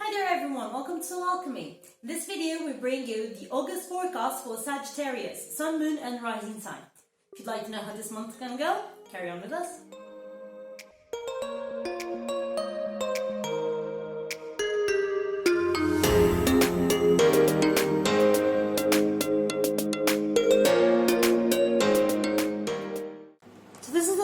Hi there everyone, welcome to Alchemy. In this video we bring you the August forecast for Sagittarius, Sun, Moon and Rising sign. If you'd like to know how this month is going to go, carry on with us.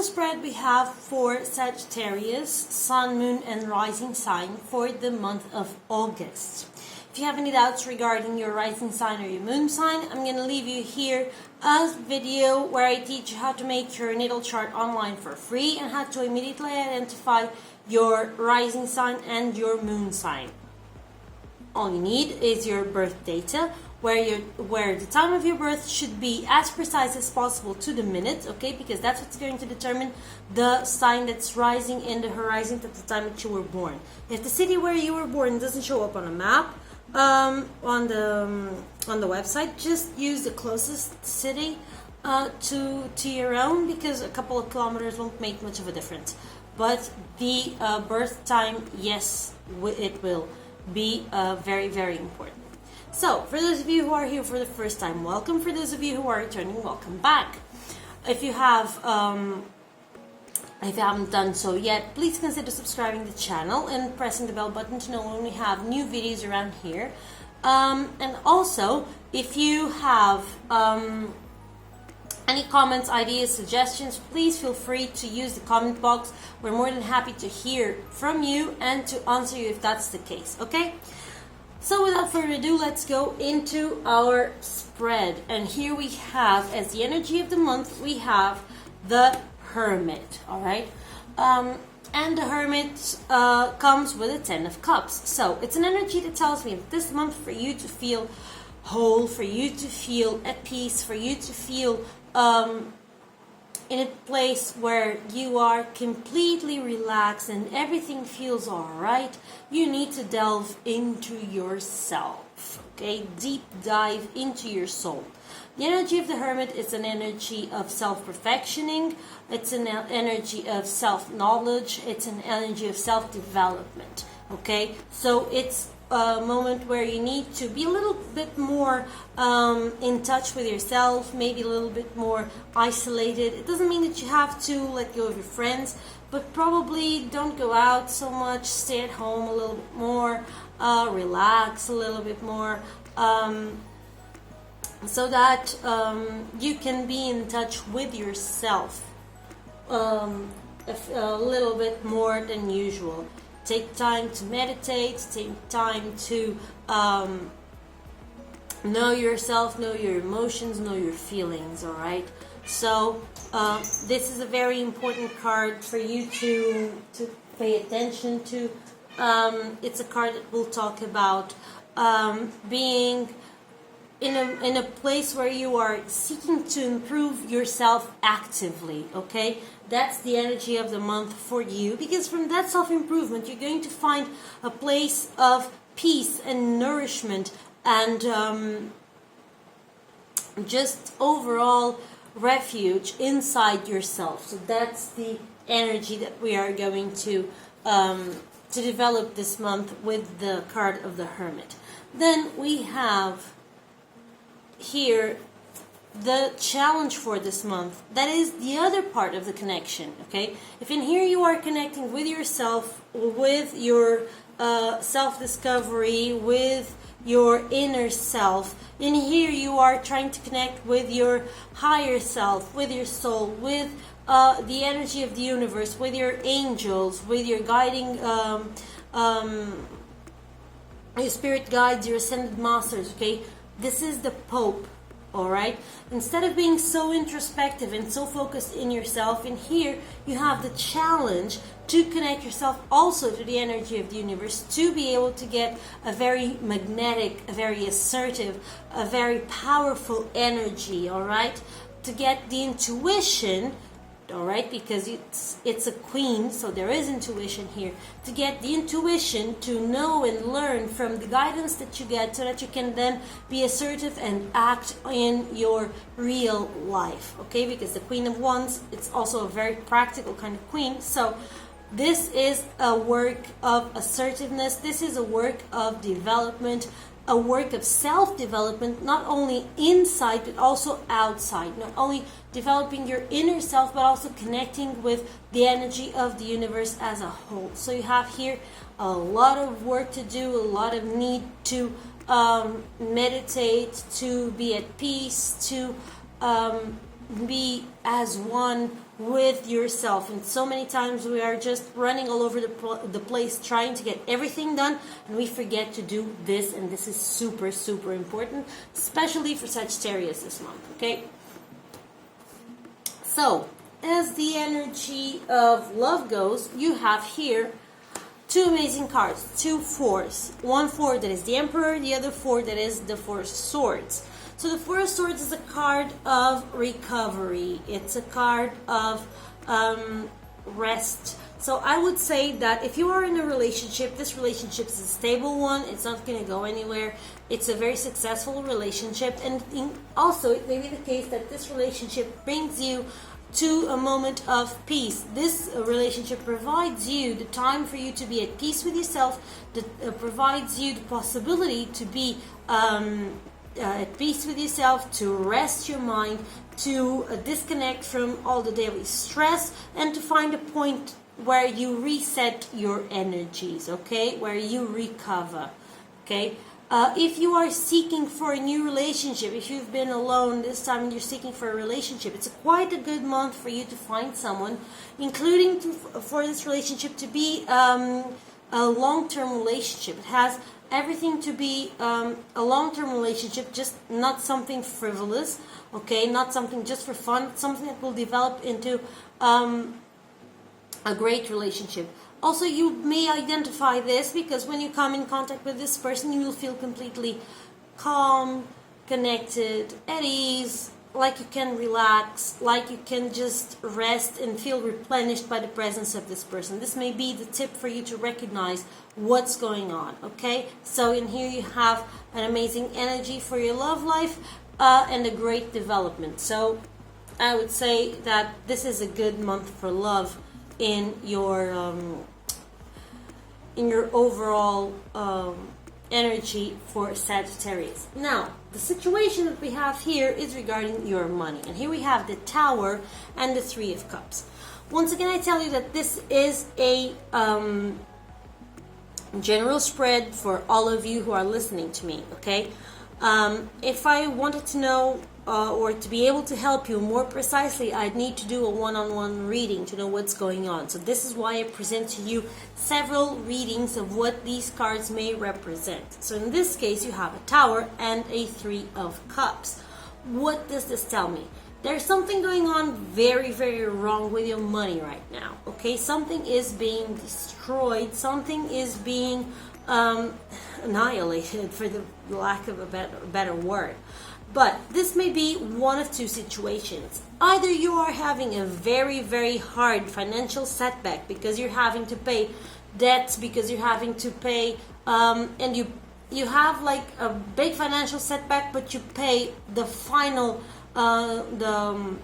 Spread we have for Sagittarius, Sun, Moon and Rising sign for the month of August. If you have any doubts regarding your rising sign or your moon sign, I'm going to leave you here a video where I teach you how to make your natal chart online for free and how to immediately identify your rising sign and your moon sign. All you need is your birth data, where the time of your birth should be as precise as possible to the minute, okay? Because that's what's going to determine the sign that's rising in the horizon at the time that you were born. If the city where you were born doesn't show up on a map, on the website, just use the closest city to your own, because a couple of kilometers won't make much of a difference. But the birth time, yes, it will be very, very important. So, for those of you who are here for the first time, welcome. For those of you who are returning, welcome back. If you haven't done so yet, please consider subscribing to the channel and pressing the bell button to know when we have new videos around here. And also, if you have any comments, ideas, suggestions, please feel free to use the comment box. We're more than happy to hear from you and to answer you if that's the case, okay? So without further ado, let's go into our spread. And here we have, as the energy of the month, we have the Hermit, all right? And the Hermit comes with a 10 of Cups. So it's an energy that tells me that this month, for you to feel whole, for you to feel at peace, for you to feel in a place where you are completely relaxed and everything feels all right, you need to delve into yourself, okay? Deep dive into your soul. The energy of the Hermit is an energy of self-perfectioning. It's an energy of self-knowledge. It's an energy of self-development, okay? So it's a moment where you need to be a little bit more in touch with yourself, maybe a little bit more isolated. It doesn't mean that you have to let go of your friends, but probably don't go out so much, stay at home a little bit more, relax a little bit more, so that you can be in touch with yourself a little bit more than usual. Take time to meditate, take time to know yourself, know your emotions, know your feelings, all right? So this is a very important card for you to pay attention to. It's a card that will talk about being in a place where you are seeking to improve yourself actively, okay? That's the energy of the month for you, because from that self-improvement, you're going to find a place of peace and nourishment and just overall refuge inside yourself. So that's the energy that we are going to develop this month with the card of the Hermit. Then we have here the challenge for this month. That is the other part of the connection, okay? If in here you are connecting with yourself, with your self-discovery, with your inner self, in here you are trying to connect with your higher self, with your soul, with the energy of the universe, with your angels, with your guiding your spirit guides, your ascended masters, okay? This is the Pope, all right? Instead of being so introspective and so focused in yourself, in here you have the challenge to connect yourself also to the energy of the universe, to be able to get a very magnetic, a very assertive, a very powerful energy, all right? To get the intuition, all right, because it's a queen, so there is intuition here, to get the intuition to know and learn from the guidance that you get, so that you can then be assertive and act in your real life, okay? Because the Queen of Wands, it's also a very practical kind of queen, so This is a work of assertiveness. This is a work of development, a work of self-development, not only inside but also outside. Not only developing your inner self, but also connecting with the energy of the universe as a whole. So you have here a lot of work to do, a lot of need to meditate, to be at peace, to be as one with yourself. And so many times we are just running all over the place trying to get everything done, and we forget to do this, and this is super, super important, especially for Sagittarius this month, okay? So, as the energy of love goes, you have here two amazing cards, two fours. One four that is the Emperor, the other four that is the Four of Swords. So the Four of Swords is a card of recovery. It's a card of rest. So I would say that if you are in a relationship, this relationship is a stable one. It's not going to go anywhere. It's a very successful relationship. And also, it may be the case that this relationship brings you to a moment of peace. This relationship provides you the time for you to be at peace with yourself, that provides you the possibility to be at peace with yourself, to rest your mind, to disconnect from all the daily stress, and to find a point where you reset your energies, okay, where you recover, okay. If you are seeking for a new relationship, if you've been alone this time and you're seeking for a relationship, it's quite a good month for you to find someone, including for this relationship to be a long-term relationship. It has everything to be a long-term relationship, just not something frivolous, okay, not something just for fun, something that will develop into a great relationship. Also, you may identify this because when you come in contact with this person, you will feel completely calm, connected, at ease, like you can relax, like you can just rest and feel replenished by the presence of this person. This may be the tip for you to recognize what's going on, okay? So in here you have an amazing energy for your love life and a great development. So I would say that this is a good month for love in your overall energy for Sagittarius. Now, the situation that we have here is regarding your money. And here we have the Tower and the Three of Cups. Once again, I tell you that this is a general spread for all of you who are listening to me, okay? If I wanted to know or to be able to help you more precisely, I'd need to do a one-on-one reading to know what's going on. So this is why I present to you several readings of what these cards may represent. So in this case, you have a Tower and a Three of Cups. What does this tell me? There's something going on very, very wrong with your money right now, okay? Something is being destroyed. Something is being annihilated, for the lack of a better word. But this may be one of two situations. Either you are having a very, very hard financial setback because you're having to pay debts, because you're having to pay, and you have like a big financial setback, but you pay the final, the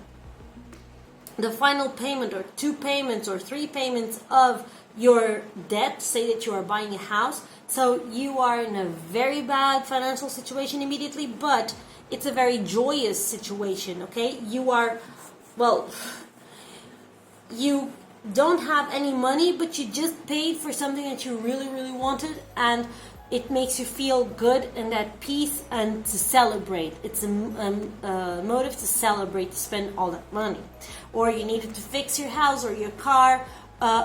final payment, or two payments, or three payments of your debt. Say that you are buying a house, so you are in a very bad financial situation immediately, but it's a very joyous situation, okay? You are, well, you don't have any money, but you just paid for something that you really, really wanted, and it makes you feel good and at peace and to celebrate. It's a motive to celebrate, to spend all that money. Or you needed to fix your house or your car,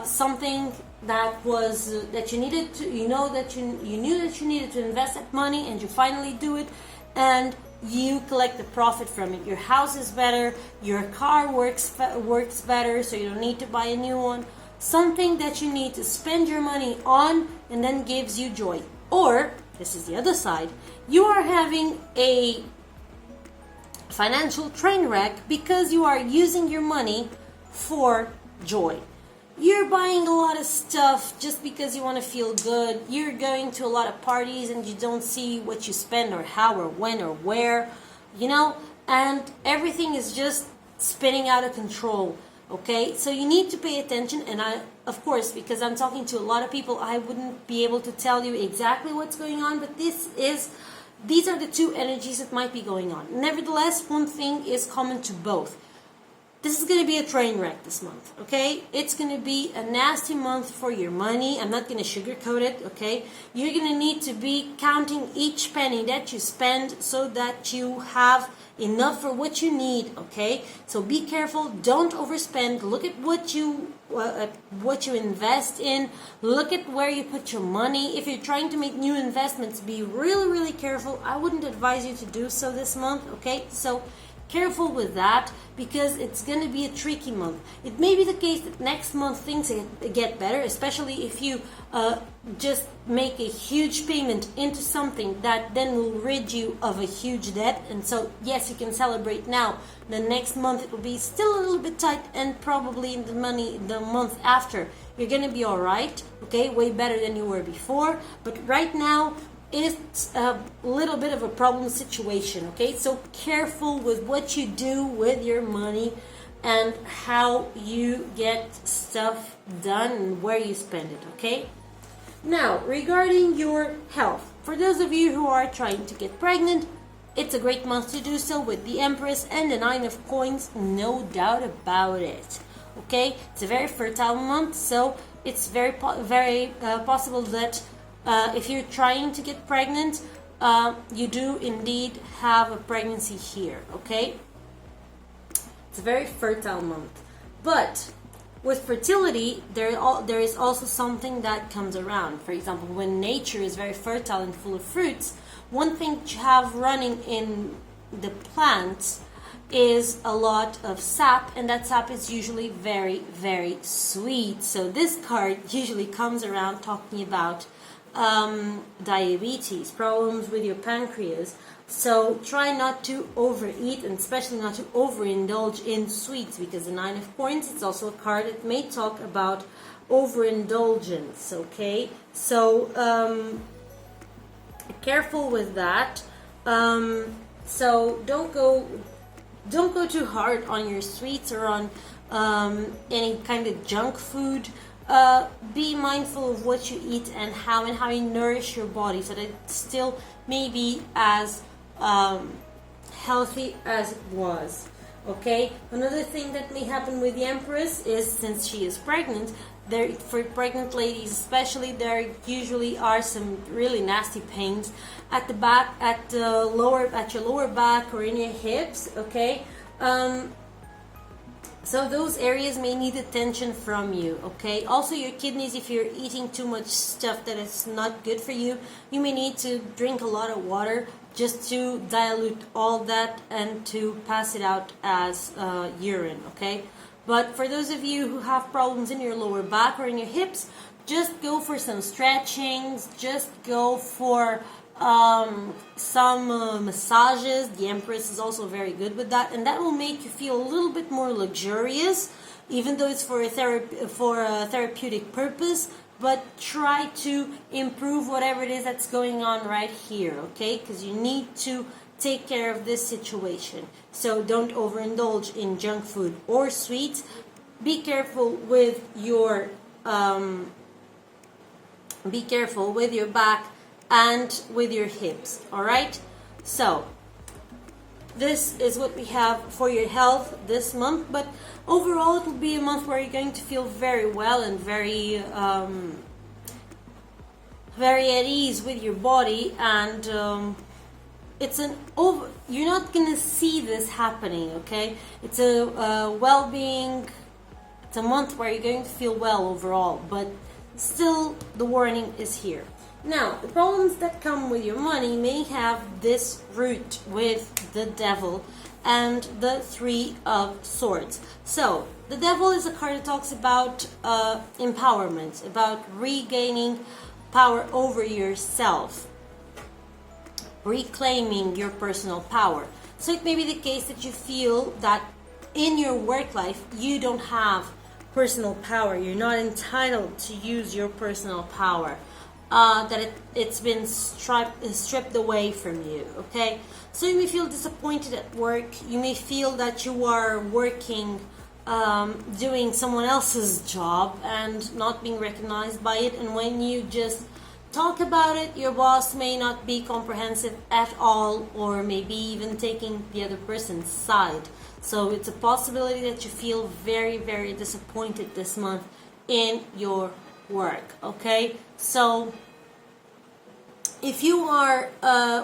something that was that you needed to, you knew that you needed to invest that money, and you finally do it, and you collect the profit from it. Your house is better, your car works better, so you don't need to buy a new one. Something that you need to spend your money on and then gives you joy. Or, this is the other side, you are having a financial train wreck because you are using your money for joy. You're buying a lot of stuff just because you want to feel good. You're going to a lot of parties and you don't see what you spend or how or when or where, you know, and everything is just spinning out of control. Okay, so you need to pay attention, and of course, because I'm talking to a lot of people, I wouldn't be able to tell you exactly what's going on, but these are the two energies that might be going on. Nevertheless, one thing is common to both. This is going to be a train wreck this month, okay? It's going to be a nasty month for your money. I'm not going to sugarcoat it, okay? You're going to need to be counting each penny that you spend so that you have enough for what you need, okay? So be careful. Don't overspend. Look at what you invest in. Look at where you put your money. If you're trying to make new investments, be really, really careful. I wouldn't advise you to do so this month, okay? So careful with that, because it's going to be a tricky month. It may be the case that next month things get better, especially if you just make a huge payment into something that then will rid you of a huge debt. And so, yes, you can celebrate now. The next month it will be still a little bit tight, and probably in the month after, you're going to be all right, okay? Way better than you were before. But right now, it's a little bit of a problem situation, okay? So careful with what you do with your money and how you get stuff done and where you spend it, okay? Now, regarding your health, for those of you who are trying to get pregnant, it's a great month to do so with the Empress and the Nine of Coins, no doubt about it, okay? It's a very fertile month, so it's very possible that if you're trying to get pregnant, you do indeed have a pregnancy here, okay? It's a very fertile month. But with fertility, there is also something that comes around. For example, when nature is very fertile and full of fruits, one thing that you have running in the plants is a lot of sap, and that sap is usually very, very sweet. So this card usually comes around talking about diabetes, problems with your pancreas. So try not to overeat, and especially not to overindulge in sweets, because the Nine of Coins, it's also a card that may talk about overindulgence, okay? So careful with that. So don't go too hard on your sweets or on any kind of junk food. Be mindful of what you eat and how you nourish your body, so that it still may be as healthy as it was. Okay. Another thing that may happen with the Empress is, since she is pregnant, for pregnant ladies especially, there usually are some really nasty pains at the back, at your lower back or in your hips. Okay. So those areas may need attention from you, okay? Also your kidneys, if you're eating too much stuff that is not good for you, you may need to drink a lot of water just to dilute all that and to pass it out as urine, okay? But for those of you who have problems in your lower back or in your hips, just go for some stretchings, just go for some massages. The Empress is also very good with that, and that will make you feel a little bit more luxurious, even though it's for a therapeutic purpose. But try to improve whatever it is that's going on right here, okay? Because you need to take care of this situation. So don't overindulge in junk food or sweets. Be careful with your back and with your hips, all right? So this is what we have for your health this month, but overall it will be a month where you're going to feel very well and very at ease with your body, and you're not gonna see this happening, okay? It's a well-being. It's a month where you're going to feel well overall, but still the warning is here. Now, the problems that come with your money may have this root with the Devil and the Three of Swords. So, the Devil is a card that talks about empowerment, about regaining power over yourself, reclaiming your personal power. So it may be the case that you feel that in your work life you don't have personal power, you're not entitled to use your personal power. That it's been stripped away from you, okay? So you may feel disappointed at work. You may feel that you are working doing someone else's job and not being recognized by it. And when you just talk about it, your boss may not be comprehensive at all, or maybe even taking the other person's side. So it's a possibility that you feel very, very disappointed this month in your work. Okay, so if you are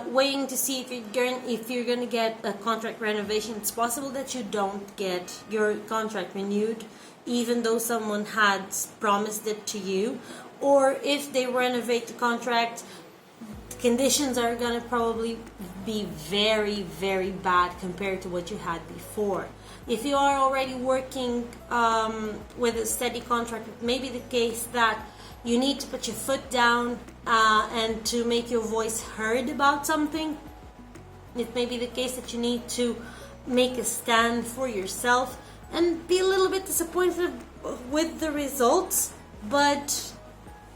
waiting to see if you're going to get a contract renovation, it's possible that you don't get your contract renewed, even though someone had promised it to you. Or if they renovate the contract, the conditions are going to probably be very, very bad compared to what you had before. If you are already working with a steady contract, it may be the case that you need to put your foot down and to make your voice heard about something. It may be the case that you need to make a stand for yourself and be a little bit disappointed with the results, but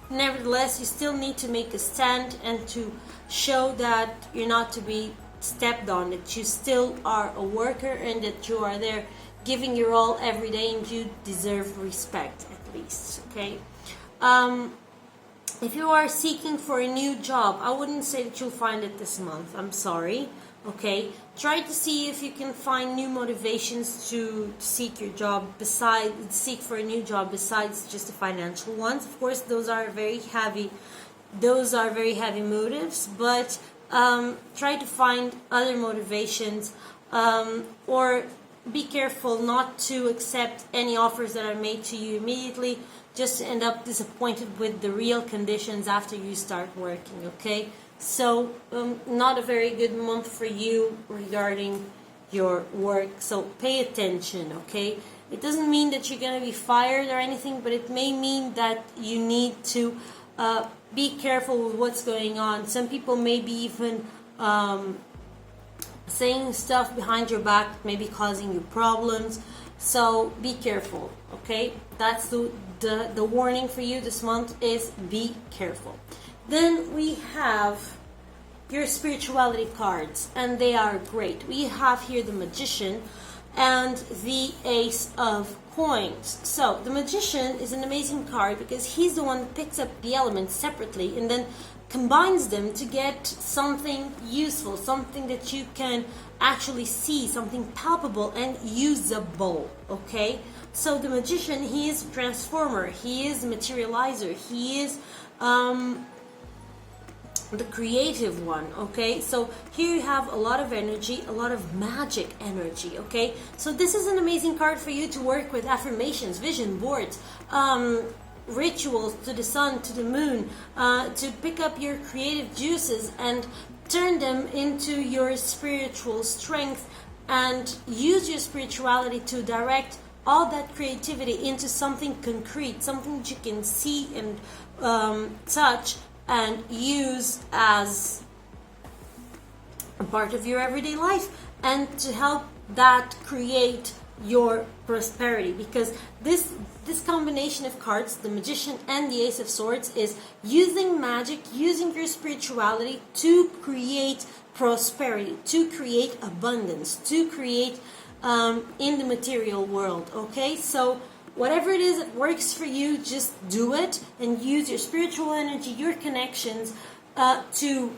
nevertheless, you still need to make a stand and to show that you're not to be stepped on, that you still are a worker and that you are there giving your all every day, and you deserve respect at least. Okay. If you are seeking for a new job, I wouldn't say that you'll find it this month. I'm sorry. Okay, try to see if you can find new motivations to seek your job, seek for a new job besides just the financial ones. Of course, those are very heavy motives, but try to find other motivations, or be careful not to accept any offers that are made to you immediately, just to end up disappointed with the real conditions after you start working. Okay, so not a very good month for you regarding your work, so pay attention. Okay, it doesn't mean that you're going to be fired or anything, but it may mean that you need to be careful with what's going on. Some people may be even saying stuff behind your back, maybe causing you problems, so be careful. Okay, that's the warning for you this month, is be careful. Then we have your spirituality cards, and they are great. We have here the Magician and the Ace of Coins. So the Magician is an amazing card because he's the one that picks up the elements separately and then combines them to get something useful, something that you can actually see, something palpable and usable. Okay, so the Magician, he is a transformer, he is a materializer, he is the creative one. Okay, so here you have a lot of energy, a lot of magic energy. Okay, so this is an amazing card for you to work with affirmations, vision boards, rituals to the sun, to the moon, to pick up your creative juices and turn them into your spiritual strength, and use your spirituality to direct all that creativity into something concrete, something that you can see and touch and use as a part of your everyday life, and to help that create your prosperity. Because this combination of cards, the Magician and the Ace of Swords, is using magic, using your spirituality to create prosperity, to create abundance, to create in the material world. Okay, so whatever it is that works for you, just do it and use your spiritual energy, your connections, to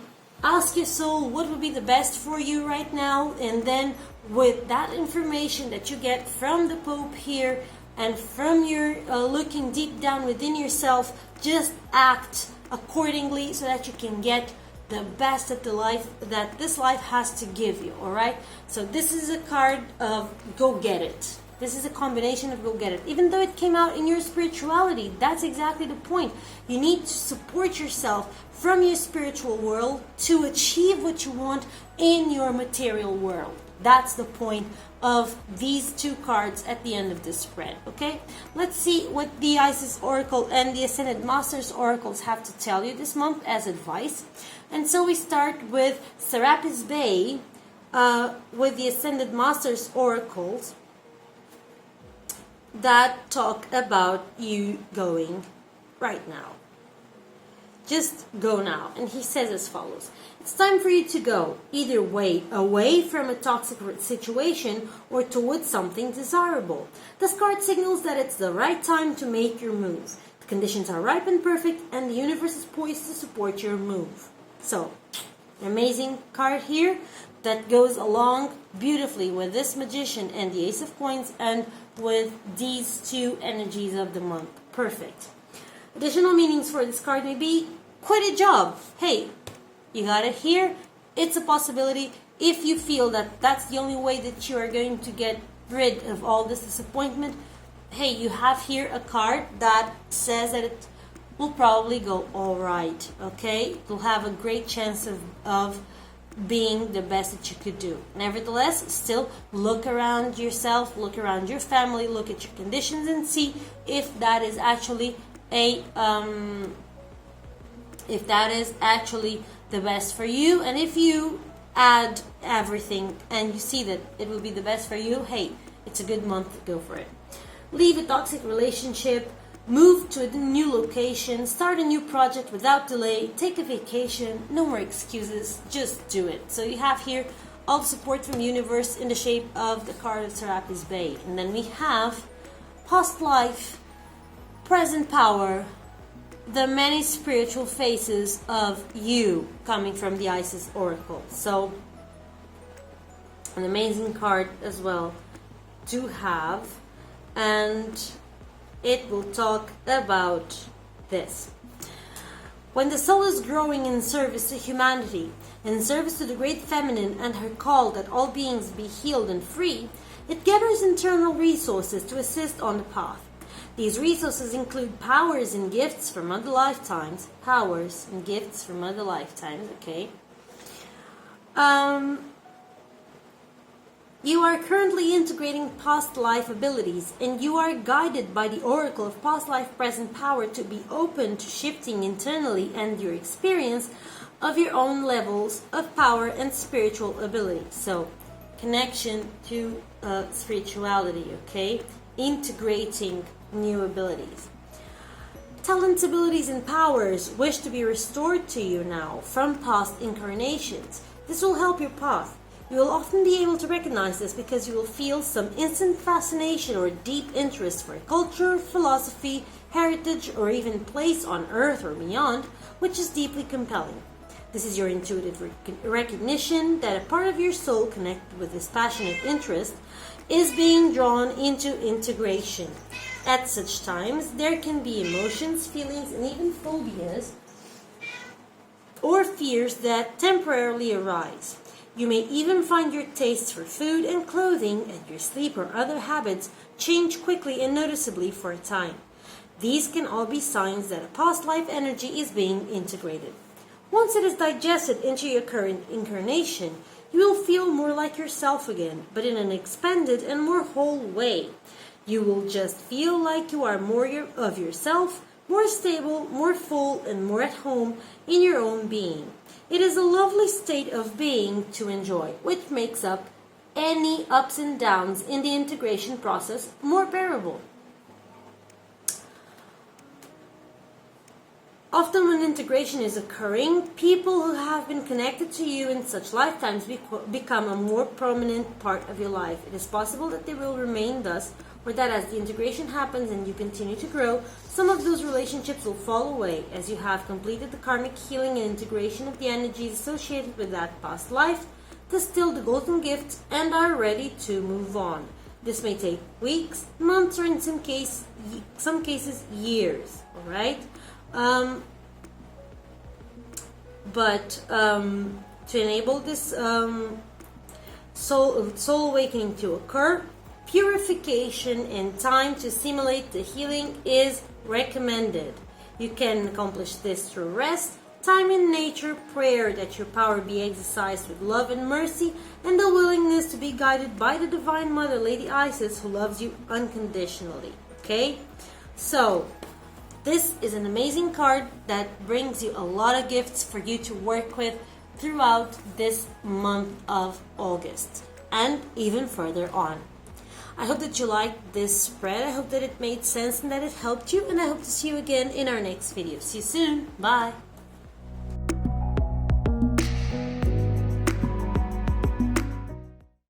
ask your soul what would be the best for you right now. And then with that information that you get from the Pope here and from your looking deep down within yourself, just act accordingly so that you can get the best of the life that this life has to give you. All right, so this is a card of go get it. This is a combination of go get it. Even though it came out in your spirituality, that's exactly the point. You need to support yourself from your spiritual world to achieve what you want in your material world. That's the point of these two cards at the end of this spread. Okay, let's see what the Isis Oracle and the Ascended Masters Oracles have to tell you this month as advice. And so we start with Serapis Bey with the Ascended Masters Oracles that talk about you going right now. just go now. And he says as follows: it's time for you to go, either way, away from a toxic situation or towards something desirable. This card signals that it's the right time to make your move. The conditions are ripe and perfect, and the universe is poised to support your move. So, an amazing card here that goes along beautifully with this Magician and the Ace of Coins and with these two energies of the month. Perfect. Additional meanings for this card may be quit a job. Hey, you got it here. It's a possibility if you feel that that's the only way that you are going to get rid of all this disappointment. Hey, you have here a card that says that it will probably go all right, okay? You'll have a great chance of being the best that you could do. Nevertheless, still look around yourself, look around your family, look at your conditions and see if that is actually the best for you. And if you add everything and you see that it will be the best for you, hey, it's a good month to go for it. Leave a toxic relationship, move to a new location, start a new project without delay, take a vacation, no more excuses, just do it. So you have here all the support from the universe in the shape of the card of Serapis Bey. And then we have past life, present power, the many spiritual faces of you coming from the Isis Oracle. So an amazing card as well to have, and it will talk about this. When the soul is growing in service to humanity, in service to the great feminine and her call that all beings be healed and free, it gathers internal resources to assist on the path. These resources include powers and gifts from other lifetimes. Powers and gifts from other lifetimes, okay? You are currently integrating past life abilities, and you are guided by the oracle of past life present power to be open to shifting internally and your experience of your own levels of power and spiritual ability. So, connection to spirituality, okay? Integrating new abilities. Talents, abilities, and powers wish to be restored to you now from past incarnations. This will help your path. You will often be able to recognize this because you will feel some instant fascination or deep interest for culture, philosophy, heritage, or even place on earth or beyond, which is deeply compelling. This is your intuitive recognition that a part of your soul connected with this passionate interest is being drawn into integration. At such times, there can be emotions, feelings, and even phobias or fears that temporarily arise. You may even find your tastes for food and clothing and your sleep or other habits change quickly and noticeably for a time. These can all be signs that a past life energy is being integrated. Once it is digested into your current incarnation, you will feel more like yourself again, but in an expanded and more whole way. You will just feel like you are more of yourself, more stable, more full, and more at home in your own being. It is a lovely state of being to enjoy, which makes up any ups and downs in the integration process more bearable. Often when integration is occurring, people who have been connected to you in such lifetimes become a more prominent part of your life. It is possible that they will remain thus, or that as the integration happens and you continue to grow, some of those relationships will fall away as you have completed the karmic healing and integration of the energies associated with that past life, distilled the golden gifts, and are ready to move on. This may take weeks, months, or in some cases years, alright? To enable this soul awakening to occur, purification and time to simulate the healing is recommended. You can accomplish this through rest, time in nature, prayer that your power be exercised with love and mercy, and the willingness to be guided by the Divine Mother, Lady Isis, who loves you unconditionally. Okay? So, this is an amazing card that brings you a lot of gifts for you to work with throughout this month of August and even further on. I hope that you liked this spread. I hope that it made sense and that it helped you, and I hope to see you again in our next video. See you soon. Bye.